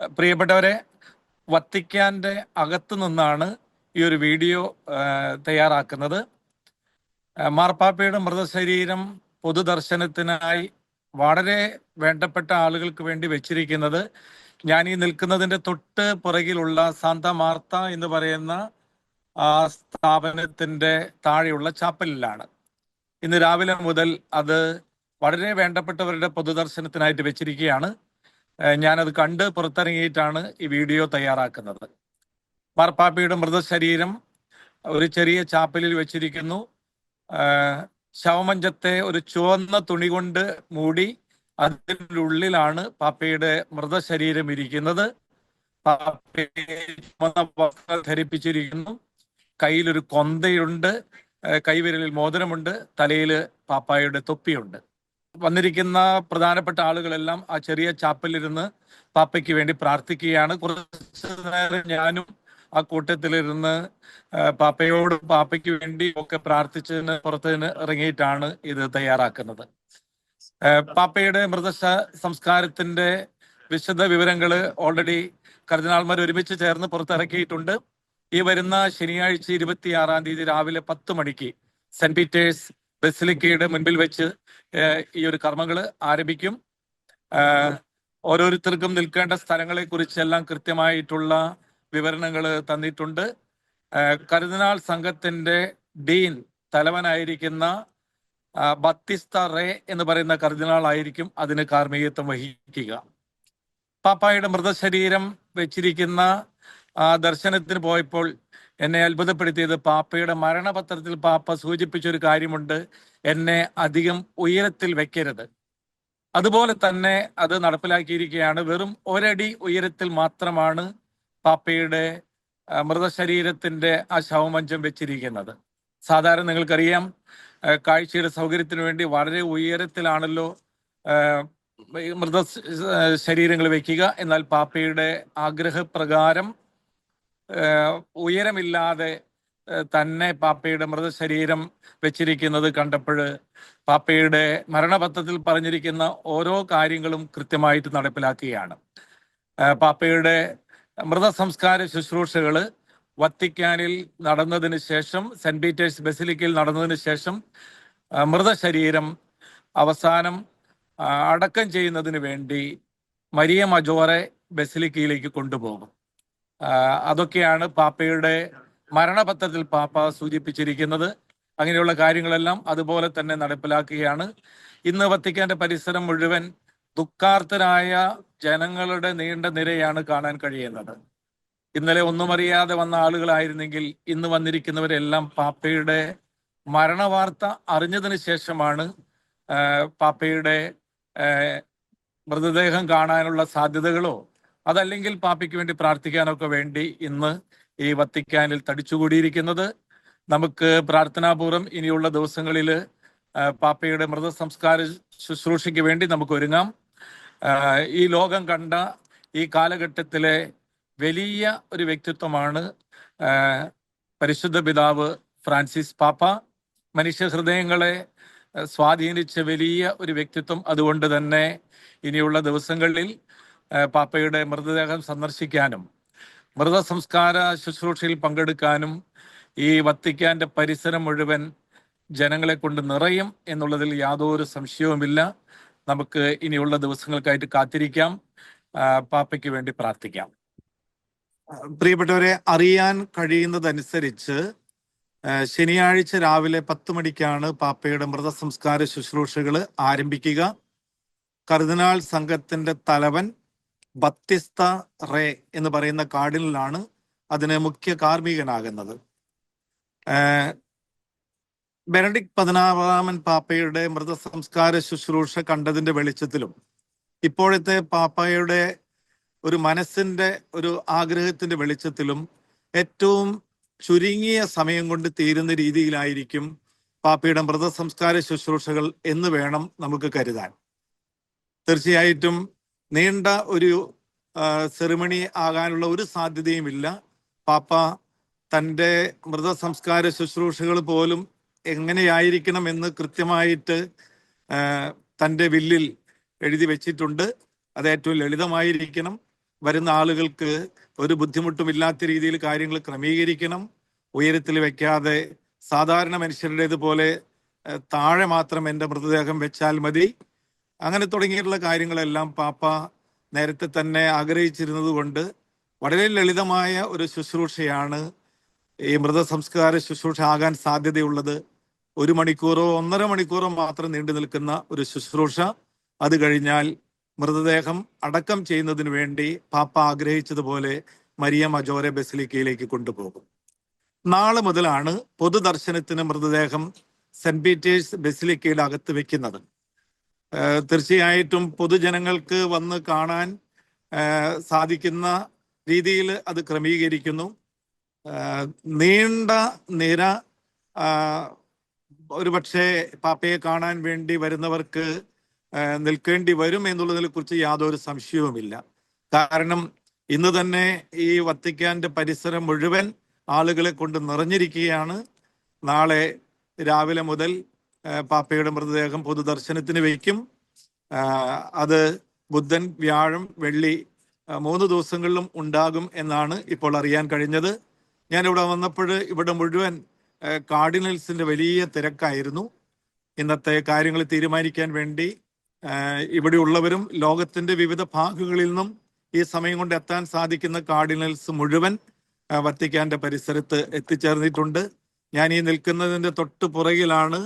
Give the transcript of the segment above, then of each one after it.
പ്രിയപ്പെട്ടവരെ, വത്തിക്കാന്റെ അകത്തു നിന്നാണ് ഈ ഒരു വീഡിയോ തയ്യാറാക്കുന്നത്. മാർപ്പാപ്പയുടെ മൃതശരീരം പൊതുദർശനത്തിനായി വളരെ വേണ്ടപ്പെട്ട ആളുകൾക്ക് വേണ്ടി വെച്ചിരിക്കുന്നത് ഞാൻ ഈ നിൽക്കുന്നതിന്റെ തൊട്ട് പുറകിലുള്ള സാന്ത മാർത്ത എന്ന് പറയുന്ന ആ സ്ഥാപനത്തിന്റെ താഴെയുള്ള ചാപ്പലിലാണ്. ഇന്ന് രാവിലെ മുതൽ അത് വളരെ വേണ്ടപ്പെട്ടവരുടെ പൊതുദർശനത്തിനായിട്ട് വെച്ചിരിക്കുകയാണ്. ഞാനത് കണ്ട് പുറത്തിറങ്ങിയിട്ടാണ് ഈ വീഡിയോ തയ്യാറാക്കുന്നത്. മാർപ്പാപ്പയുടെ മൃതശരീരം ഒരു ചെറിയ ചാപ്പലിൽ വെച്ചിരിക്കുന്നു. ശവമഞ്ചത്തെ ഒരു ചുവന്ന തുണി കൊണ്ട് മൂടി അതിൻ്റെ ഉള്ളിലാണ് പാപ്പയുടെ മൃതശരീരം ഇരിക്കുന്നത്. പാപ്പയെ ചുവന്ന വസ്ത്രം ധരിപ്പിച്ചിരിക്കുന്നു. കയ്യിലൊരു കൊന്തയുണ്ട്, കൈവിരലിൽ മോതിരമുണ്ട്, തലയിൽ പാപ്പായുടെ തൊപ്പിയുണ്ട്. വന്നിരിക്കുന്ന പ്രധാനപ്പെട്ട ആളുകളെല്ലാം ആ ചെറിയ ചാപ്പലിരുന്ന് പാപ്പയ്ക്ക് വേണ്ടി പ്രാർത്ഥിക്കുകയാണ്. കുറച്ച് നേരം ഞാനും ആ കൂട്ടത്തിലിരുന്ന് പാപ്പയോടും പാപ്പയ്ക്ക് വേണ്ടി ഒക്കെ പ്രാർത്ഥിച്ചതിന് പുറത്തിന് ഇറങ്ങിയിട്ടാണ് ഇത് തയ്യാറാക്കുന്നത്. പാപ്പയുടെ സംസ്കാരത്തിന്റെ വിശദ വിവരങ്ങൾ ഓൾറെഡി കർദിനാൾമാർ ഒരുമിച്ച് ചേർന്ന് പുറത്തിറക്കിയിട്ടുണ്ട്. ഈ വരുന്ന ശനിയാഴ്ച 26-ാം തീയതി രാവിലെ 10 മണിക്ക് സെന്റ് പീറ്റേഴ്സ് ബസിലിക്കയുടെ മുൻപിൽ വെച്ച് ഈ ഒരു കർമ്മങ്ങൾ ആരംഭിക്കും. ഓരോരുത്തർക്കും നിൽക്കേണ്ട സ്ഥലങ്ങളെ കുറിച്ചെല്ലാം കൃത്യമായിട്ടുള്ള വിവരണങ്ങൾ തന്നിട്ടുണ്ട്. കർദിനാൾ സംഘത്തിന്റെ ഡീൻ തലവനായിരിക്കുന്ന ബത്തിസ്ത റേ എന്ന് പറയുന്ന കർദിനാൾ ആയിരിക്കും അതിന് കാർമ്മികത്വം വഹിക്കുക. പാപ്പായുടെ മൃതശരീരം വെച്ചിരിക്കുന്ന ദർശനത്തിന് പോയപ്പോൾ എന്നെ അത്ഭുതപ്പെടുത്തിയത് പാപ്പയുടെ മരണപത്രത്തിൽ പാപ്പ സൂചിപ്പിച്ചൊരു കാര്യമുണ്ട്: എന്നെ അധികം ഉയരത്തിൽ വെക്കരുത്. അതുപോലെ തന്നെ അത് നടപ്പിലാക്കിയിരിക്കുകയാണ്. വെറും ഒരടി ഉയരത്തിൽ മാത്രമാണ് പാപ്പയുടെ മൃതശരീരത്തിന്റെ ആ ശവമഞ്ചം വെച്ചിരിക്കുന്നത്. സാധാരണ നിങ്ങൾക്കറിയാം, കാഴ്ചയുടെ സൗകര്യത്തിന് വേണ്ടി വളരെ ഉയരത്തിലാണല്ലോ മൃത ശരീരങ്ങൾ വെക്കുക. എന്നാൽ പാപ്പയുടെ ആഗ്രഹപ്രകാരം ഉയരമില്ലാതെ തന്നെ പാപ്പയുടെ മൃതശരീരം വെച്ചിരിക്കുന്നത് കണ്ടപ്പോൾ പാപ്പയുടെ മരണപത്രത്തിൽ പറഞ്ഞിരിക്കുന്ന ഓരോ കാര്യങ്ങളും കൃത്യമായിട്ട് നടപ്പിലാക്കുകയാണ്. പാപ്പയുടെ മൃതസംസ്കാര ശുശ്രൂഷകൾ വത്തിക്കാനിൽ നടന്നതിന് ശേഷം, സെന്റ് പീറ്റേഴ്സ് ബസിലിക്കയിൽ നടന്നതിന് ശേഷം മൃതശരീരം അവസാനം അടക്കം ചെയ്യുന്നതിന് വേണ്ടി മരിയ മജോറെ ബസിലിക്കയിലേക്ക് കൊണ്ടുപോകും. അതൊക്കെയാണ് പാപ്പയുടെ മരണപത്രത്തിൽ പാപ്പ സൂചിപ്പിച്ചിരിക്കുന്നത്. അങ്ങനെയുള്ള കാര്യങ്ങളെല്ലാം അതുപോലെ തന്നെ നടപ്പിലാക്കുകയാണ്. ഇന്ന് വത്തിക്കാന്റെ പരിസരം മുഴുവൻ ദുഃഖാർത്തരായ ജനങ്ങളുടെ നീണ്ട നിരയാണ് കാണാൻ കഴിയുന്നത്. ഇന്നലെ ഒന്നും അറിയാതെ വന്ന ആളുകളായിരുന്നെങ്കിൽ ഇന്ന് വന്നിരിക്കുന്നവരെല്ലാം പാപ്പയുടെ മരണവാർത്ത അറിഞ്ഞതിന് ശേഷമാണ് പാപ്പയുടെ മൃതദേഹം കാണാനുള്ള സാധ്യതകളോ അതല്ലെങ്കിൽ പാപ്പയ്ക്ക് വേണ്ടി പ്രാർത്ഥിക്കാനൊക്കെ വേണ്ടി ഇന്ന് ഈ വത്തിക്കാനിൽ തടിച്ചുകൂടിയിരിക്കുന്നത്. നമുക്ക് പ്രാർത്ഥനാപൂർവ്വം ഇനിയുള്ള ദിവസങ്ങളിൽ പാപ്പയുടെ മൃതസംസ്കാര ശുശ്രൂഷയ്ക്ക് വേണ്ടി നമുക്ക് ഒരുങ്ങാം. ഈ ലോകം കണ്ട ഈ കാലഘട്ടത്തിലെ വലിയ ഒരു വ്യക്തിത്വമാണ് പരിശുദ്ധ പിതാവ് ഫ്രാൻസിസ് പാപ്പ. മനുഷ്യ ഹൃദയങ്ങളെ സ്വാധീനിച്ച വലിയ ഒരു വ്യക്തിത്വം. അതുകൊണ്ട് തന്നെ ഇനിയുള്ള ദിവസങ്ങളിൽ പാപ്പയുടെ മൃതദേഹം സന്ദർശിക്കാനും മൃതസംസ്കാര ശുശ്രൂഷയിൽ പങ്കെടുക്കാനും ഈ വത്തിക്കാന്റെ പരിസരം മുഴുവൻ ജനങ്ങളെ കൊണ്ട് നിറയും എന്നുള്ളതിൽ യാതൊരു സംശയവുമില്ല. നമുക്ക് ഇനിയുള്ള ദിവസങ്ങൾക്കായിട്ട് കാത്തിരിക്കാം, പാപ്പയ്ക്ക് വേണ്ടി പ്രാർത്ഥിക്കാം. പ്രിയപ്പെട്ടവരെ, അറിയാൻ കഴിയുന്നതനുസരിച്ച് ശനിയാഴ്ച രാവിലെ 10 മണിക്കാണ് പാപ്പയുടെ മൃതസംസ്കാര ശുശ്രൂഷകൾ ആരംഭിക്കുക. കർദിനാൾ സംഘത്തിന്റെ തലവൻ ബത്തിസ്ത റേ എന്ന് പറയുന്ന കാർഡിനലാണ് അതിന് മുഖ്യ കാർമ്മികനാകുന്നത്. ബെനഡിക്ട് 16-ാമൻ പാപ്പയുടെ മൃതസംസ്കാര ശുശ്രൂഷ കണ്ടതിന്റെ വെളിച്ചത്തിലും ഇപ്പോഴത്തെ പാപ്പയുടെ ഒരു മനസ്സിന്റെ ഒരു ആഗ്രഹത്തിന്റെ വെളിച്ചത്തിലും ഏറ്റവും ചുരുങ്ങിയ സമയം കൊണ്ട് തീരുന്ന രീതിയിലായിരിക്കും പാപ്പയുടെ മൃതസംസ്കാര ശുശ്രൂഷകൾ എന്ന് വേണം നമുക്ക് കരുതാൻ. തീർച്ചയായിട്ടും നീണ്ട ഒരു സെറിമണി ആകാനുള്ള ഒരു സാധ്യതയുമില്ല. പാപ്പ തൻ്റെ മൃതസംസ്കാര ശുശ്രൂഷകൾ പോലും എങ്ങനെയായിരിക്കണം എന്ന് കൃത്യമായിട്ട് തൻ്റെ വില്ലിൽ എഴുതി വെച്ചിട്ടുണ്ട്. അത് ഏറ്റവും ലളിതമായിരിക്കണം. വരുന്ന ആളുകൾക്ക് ഒരു ബുദ്ധിമുട്ടുമില്ലാത്ത രീതിയിൽ കാര്യങ്ങൾ ക്രമീകരിക്കണം. ഉയരത്തിൽ വെക്കാതെ സാധാരണ മനുഷ്യരുടേതുപോലെ താഴെ മാത്രം എൻ്റെ മൃതദേഹം വെച്ചാൽ മതി. അങ്ങനെ തുടങ്ങിയിട്ടുള്ള കാര്യങ്ങളെല്ലാം പാപ്പ നേരത്തെ തന്നെ ആഗ്രഹിച്ചിരുന്നത് കൊണ്ട് വളരെ ലളിതമായ ഒരു ശുശ്രൂഷയാണ് ഈ മൃതസംസ്കാര ശുശ്രൂഷ ആകാൻ സാധ്യതയുള്ളത്. 1 മണിക്കൂറോ 1.5 മണിക്കൂറോ മാത്രം നീണ്ടു നിൽക്കുന്ന ഒരു ശുശ്രൂഷ. അത് കഴിഞ്ഞാൽ മൃതദേഹം അടക്കം ചെയ്യുന്നതിന് വേണ്ടി പാപ്പ ആഗ്രഹിച്ചതുപോലെ മരിയ മജോറെ ബസിലിക്കയിലേക്ക് കൊണ്ടുപോകും. നാളെ മുതലാണ് പൊതുദർശനത്തിന് മൃതദേഹം സെന്റ് പീറ്റേഴ്സ് ബസിലിക്കയുടെ അകത്ത് വെക്കുന്നത്. തീർച്ചയായിട്ടും പൊതുജനങ്ങൾക്ക് വന്ന് കാണാൻ സാധിക്കുന്ന രീതിയിൽ അത് ക്രമീകരിക്കുന്നു. നീണ്ട നിര ഒരുപക്ഷെ പാപ്പയെ കാണാൻ വേണ്ടി വരുന്നവർക്ക് നിൽക്കേണ്ടി വരും എന്നുള്ളതിനെ കുറിച്ച് യാതൊരു സംശയവുമില്ല. കാരണം ഇന്ന് തന്നെ ഈ വത്തിക്കാന്റെ പരിസരം മുഴുവൻ ആളുകളെ കൊണ്ട് നിറഞ്ഞിരിക്കുകയാണ്. നാളെ രാവിലെ മുതൽ പാപ്പയുടെ മൃതദേഹം പൊതുദർശനത്തിന് വയ്ക്കും. അത് ബുധൻ, വ്യാഴം, വെള്ളി 3 ദിവസങ്ങളിലും ഉണ്ടാകും എന്നാണ് ഇപ്പോൾ അറിയാൻ കഴിഞ്ഞത്. ഞാനിവിടെ വന്നപ്പോൾ ഇവിടെ മുഴുവൻ കാർഡിനൽസിന്റെ വലിയ തിരക്കായിരുന്നു. ഇന്നത്തെ കാര്യങ്ങൾ തീരുമാനിക്കാൻ വേണ്ടി ഇവിടെയുള്ളവരും ലോകത്തിന്റെ വിവിധ ഭാഗങ്ങളിൽ നിന്നും ഈ സമയം കൊണ്ട് എത്താൻ സാധിക്കുന്ന കാർഡിനൽസ് മുഴുവൻ വത്തിക്കാന്റെ പരിസരത്ത് എത്തിച്ചേർന്നിട്ടുണ്ട്. ഞാൻ ഈ നിൽക്കുന്നതിന്റെ തൊട്ട് പുറകിലാണ്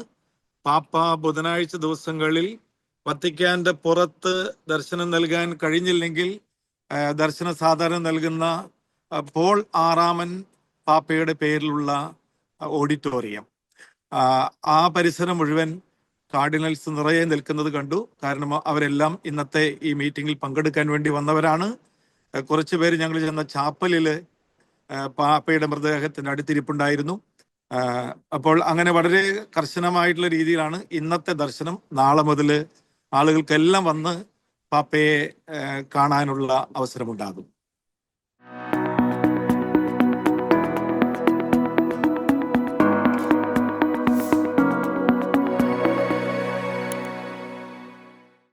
പാപ്പ ബുധനാഴ്ച ദിവസങ്ങളിൽ വത്തിക്കാന്റെ പുറത്ത് ദർശനം നൽകാൻ കഴിഞ്ഞില്ലെങ്കിൽ ദർശന സാധാരണ നൽകുന്ന പോൾ 6 പാപ്പയുടെ പേരിലുള്ള ഓഡിറ്റോറിയം, ആ പരിസരം മുഴുവൻ കാർഡിനൽസ് നിറയെ നിൽക്കുന്നത് കണ്ടു. കാരണം അവരെല്ലാം ഇന്നത്തെ ഈ മീറ്റിംഗിൽ പങ്കെടുക്കാൻ വേണ്ടി വന്നവരാണ്. കുറച്ചു പേര് ഞങ്ങൾ ചെന്ന ചാപ്പലില് പാപ്പയുടെ മൃതദേഹത്തിന് അടുത്തിരിപ്പുണ്ടായിരുന്നു. അപ്പോൾ അങ്ങനെ വളരെ കർശനമായിട്ടുള്ള രീതിയിലാണ് ഇന്നത്തെ ദർശനം. നാളെ മുതൽ ആളുകൾക്കെല്ലാം വന്ന് പാപ്പയെ കാണാനുള്ള അവസരമുണ്ടാകും.